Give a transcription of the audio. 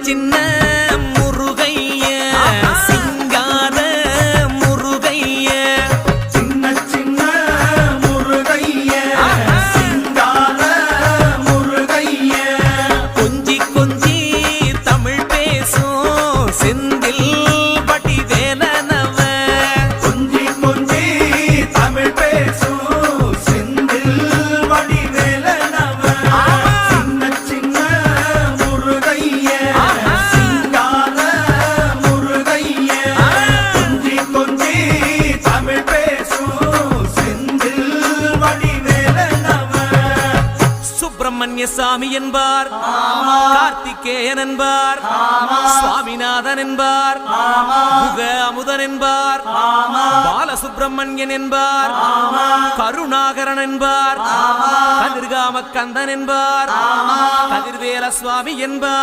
சின்ன முருகைய சிங்கார முருகைய சின்ன சின்ன முருகைய சிங்கார முருகைய கொஞ்சி கொஞ்சி தமிழ் பேசும் செந்தில் வடிவேலனவ கொஞ்சி கொஞ்சி தமிழ் பேசும் செந்தில் வடிவேலனவ சின்ன சின்ன முருகைய சிங்கார முருகைய கொஞ்சி கொஞ்சி தமிழ் பேசும் செந்தில் வடிவேலனவ சுப்பிரமணிய சாமி என்பார், கார்த்திகேயன் என்பார், சுவாமிநாதன் என்பார், முக அமுதன் என்பார், பாலசுப்பிரமணியன் என்பார், கருணாகரன் என்பார், கதிர்காம கந்தன் என்பார், கதிர்வேல சுவாமி என்பார்.